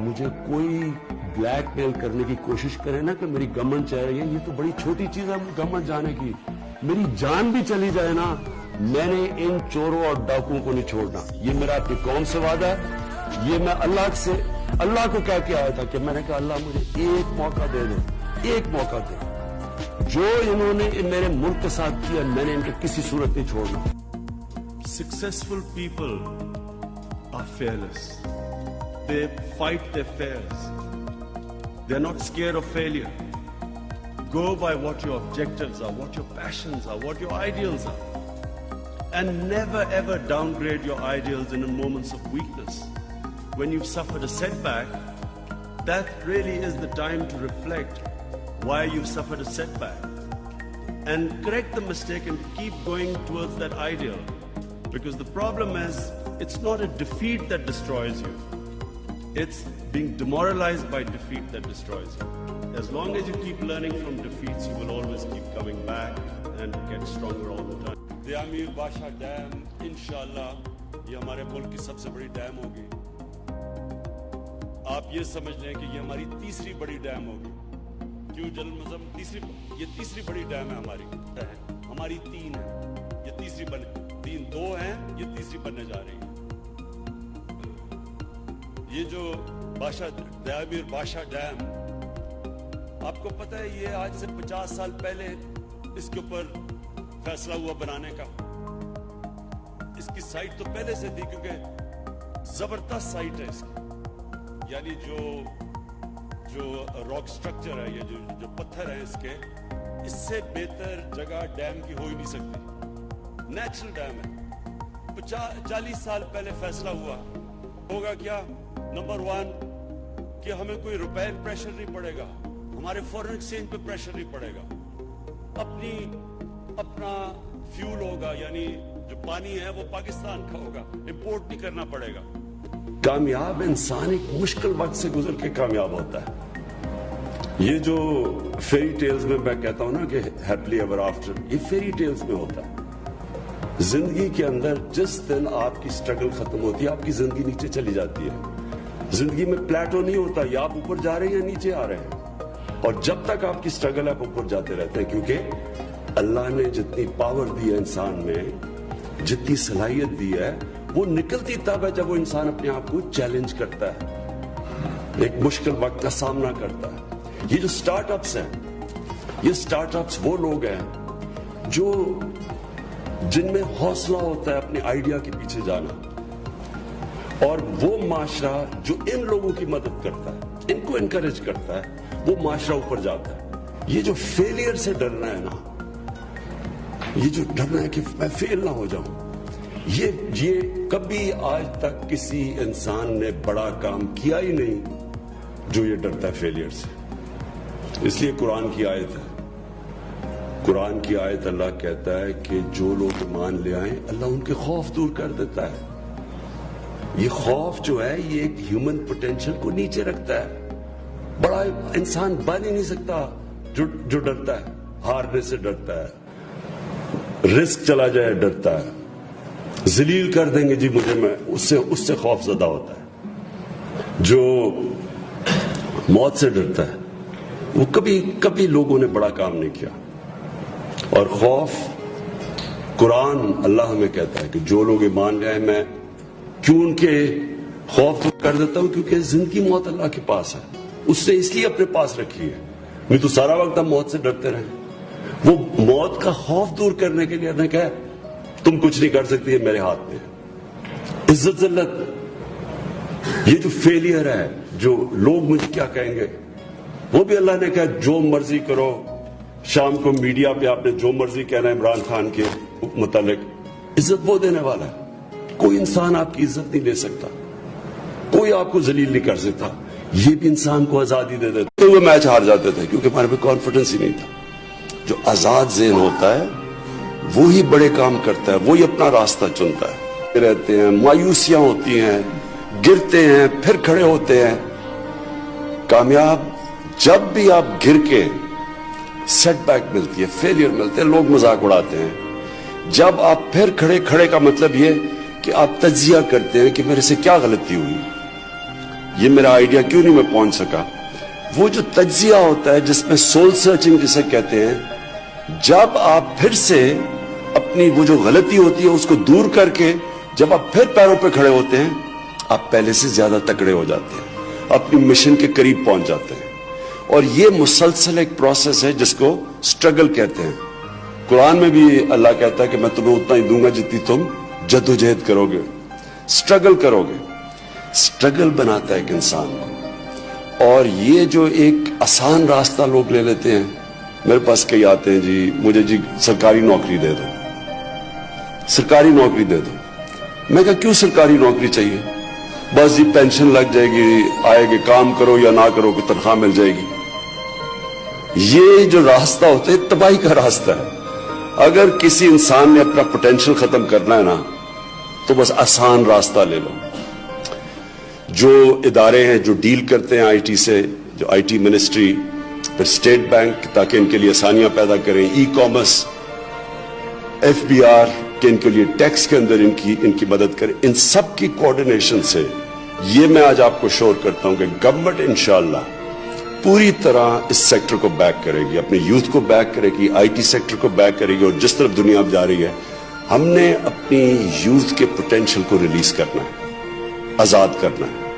مجھے کوئی بلیک میل کرنے کی کوشش کرے نا کہ میری گمن چاہ رہی ہے، یہ تو بڑی چھوٹی چیز ہے گمن جانے کی. میری جان بھی چلی جائے نا، میں نے ان چوروں اور ڈاکوؤں کو نہیں چھوڑنا. یہ میرا اپنی قوم سے وعدہ ہے. یہ میں اللہ کو کہہ کے آیا تھا کہ میں نے کہا اللہ مجھے ایک موقع دے دے، ایک موقع دے. جو انہوں نے میرے ملک کے ساتھ کیا میں نے ان کو کسی صورت نہیں چھوڑنا. Successful people are fearless. They fight their fears. They're not scared of failure. Go by what your objectives are, what your passions are, what your ideals are. And never ever downgrade your ideals in moments of weakness. When you've suffered a setback, that really is the time to reflect why you've suffered a setback. And correct the mistake and keep going towards that ideal. Because the problem is, it's not a defeat that destroys you. It's being demoralized by defeat that destroys you. As long as you keep learning from defeats, you will always keep coming back and get stronger all the time. The Amir Basha Dam, inshallah, یہ ہمارے ملک کی سب سے بڑی dam ہوگی. آپ یہ سمجھ لیں کہ یہ ہماری تیسری بڑی ڈیم ہوگی. کیوں جل مذہب یہ تیسری بڑی ڈیم ہے ہماری 3 ہے، یہ تیسری بنے، 2 ہیں، یہ تیسری بننے جا رہی ہے. یہ جو امیر باشا ڈیم، آپ کو پتہ ہے یہ آج سے 50 سال پہلے اس کے اوپر فیصلہ ہوا بنانے کا. اس کی سائٹ تو پہلے سے تھی کیونکہ زبردست سائٹ ہے اس کی. یعنی جو راک سٹرکچر ہے، یہ جو پتھر ہیں اس کے، اس سے بہتر جگہ ڈیم کی ہو ہی نہیں سکتی. نیچرل ڈیم ہے. 40 سال پہلے فیصلہ ہوا. ہوگا کیا؟ نمبر 1 کہ ہمیں کوئی روپے پریشر نہیں پڑے گا، ہمارے فورن ایکسچینج پہ پریشر نہیں پڑے گا. اپنا فیول ہوگا، یعنی جو پانی ہے وہ پاکستان کا ہوگا، امپورٹ نہیں کرنا پڑے گا. کامیاب انسان ایک مشکل وقت سے گزر کے کامیاب ہوتا ہے. یہ جو فیری ٹیلز میں کہتا ہوں نا کہ ہیپلی ایور آفٹر، یہ فیری ٹیلز میں ہوتا ہے. زندگی کے اندر جس دن آپ کی سٹرگل ختم ہوتی ہے، آپ کی زندگی نیچے چلی جاتی ہے. زندگی میں پلیٹو نہیں ہوتا، یا آپ اوپر جا رہے ہیں یا نیچے آ رہے ہیں. اور جب تک آپ کی سٹرگل ہے آپ اوپر جاتے رہتے ہیں، کیونکہ اللہ نے جتنی پاور دی ہے انسان میں، جتنی صلاحیت دی ہے، وہ نکلتی تب ہے جب وہ انسان اپنے آپ کو چیلنج کرتا ہے، ایک مشکل وقت کا سامنا کرتا ہے. یہ جو سٹارٹ اپس ہیں، یہ سٹارٹ اپس وہ لوگ ہیں جن میں حوصلہ ہوتا ہے اپنے آئیڈیا کے پیچھے جانا، اور وہ معاشرہ جو ان لوگوں کی مدد کرتا ہے، ان کو انکریج کرتا ہے، وہ معاشرہ اوپر جاتا ہے. یہ جو فیلئر سے ڈرنا ہے نا، یہ جو ڈرنا ہے کہ میں فیل نہ ہو جاؤں، یہ کبھی آج تک کسی انسان نے بڑا کام کیا ہی نہیں جو یہ ڈرتا ہے فیلئر سے. اس لیے قرآن کی آیت اللہ کہتا ہے کہ جو لوگ ایمان لے آئیں اللہ ان کے خوف دور کر دیتا ہے. یہ خوف جو ہے یہ ایک ہیومن پوٹینشل کو نیچے رکھتا ہے. بڑا انسان بن ہی نہیں سکتا جو ڈرتا ہے، ہارنے سے ڈرتا ہے، رسک چلا جائے ڈرتا ہے، ذلیل کر دیں گے جی مجھے، میں اس سے خوف زدہ ہوتا ہے. جو موت سے ڈرتا ہے وہ کبھی لوگوں نے بڑا کام نہیں کیا. اور خوف، قرآن اللہ ہمیں کہتا ہے کہ جو لوگ ایمان لے آئے میں کیوں ان کے خوف دور کر دیتا ہوں، کیونکہ زندگی موت اللہ کے پاس ہے، اس نے اس لیے اپنے پاس رکھی ہے. نہیں تو سارا وقت ہم موت سے ڈرتے رہے. وہ موت کا خوف دور کرنے کے لیے نے کہا تم کچھ نہیں کر سکتی، ہے میرے ہاتھ میں. عزت ذلت، یہ جو فیلئر ہے، جو لوگ مجھے کیا کہیں گے، وہ بھی اللہ نے کہا جو مرضی کرو. شام کو میڈیا پہ آپ نے جو مرضی کہنا ہے عمران خان کے متعلق، عزت وہ دینے والا ہے. کوئی انسان آپ کی عزت نہیں لے سکتا، کوئی آپ کو ذلیل نہیں کر سکتا. یہ بھی انسان کو آزادی دے دیتے ہوئے میچ ہار جاتے تھے کیونکہ ہمارے پہ کانفیڈنس ہی نہیں تھا. جو آزاد ذہن ہوتا ہے وہی بڑے کام کرتا ہے، وہی اپنا راستہ چنتا ہے. رہتے ہیں، مایوسیاں ہوتی ہیں، گرتے ہیں، پھر کھڑے ہوتے ہیں. کامیاب جب بھی آپ گر کے سیٹ بیک ملتی ہے، فیلئر ملتے ہیں، لوگ مذاق اڑاتے ہیں. جب آپ پھر کھڑے کا مطلب یہ کہ آپ تجزیہ کرتے ہیں کہ میرے سے کیا غلطی ہوئی. یہ میرا آئیڈیا کیوں نہیں میں پہنچ سکا. وہ جو تجزیہ ہوتا ہے جس میں سول سرچنگ جسے کہتے ہیں, جب آپ پھر سے اپنی وہ جو غلطی ہوتی ہے اس کو دور کر کے جب آپ پھر پیروں پہ کھڑے ہوتے ہیں, آپ پہلے سے زیادہ تکڑے ہو جاتے ہیں, اپنی مشن کے قریب پہنچ جاتے ہیں. اور یہ مسلسل ایک پروسیس ہے جس کو سٹرگل کہتے ہیں. قرآن میں بھی اللہ کہتا ہے کہ میں تمہیں اتنا ہی دوں گا جتنی تم جدوجہد کرو گے, سٹرگل کرو گے. سٹرگل بناتا ہے ایک انسان کو. اور یہ جو ایک آسان راستہ لوگ لے لیتے ہیں, میرے پاس کئی آتے ہیں, جی مجھے جی سرکاری نوکری دے دو, سرکاری نوکری دے دو. میں کہا کیوں سرکاری نوکری چاہیے؟ بس جی پینشن لگ جائے گی, آئے گی, کام کرو یا نہ کرو کہ تنخواہ مل جائے گی. یہ جو راستہ ہوتا ہے تباہی کا راستہ ہے. اگر کسی انسان نے اپنا پوٹینشل ختم کرنا ہے نا تو بس آسان راستہ لے لو. جو ادارے ہیں جو ڈیل کرتے ہیں آئی ٹی سے, جو آئی ٹی منسٹری, پھر اسٹیٹ بینک تاکہ ان کے لیے آسانیاں پیدا کریں, e commerce, F B R کہ ان کے لیے ٹیکس کے اندر ان کی مدد کریں, ان سب کی کوآرڈینیشن سے یہ میں آج آپ کو شور کرتا ہوں کہ گورنمنٹ انشاءاللہ پوری طرح اس سیکٹر کو بیک کرے گی, اپنے یوتھ کو بیک کرے گی, آئی ٹی سیکٹر کو بیک کرے گی. اور جس طرف دنیا اب جا رہی ہے, ہم نے اپنی یوتھ کے پوٹینشل کو ریلیز کرنا ہے, آزاد کرنا ہے.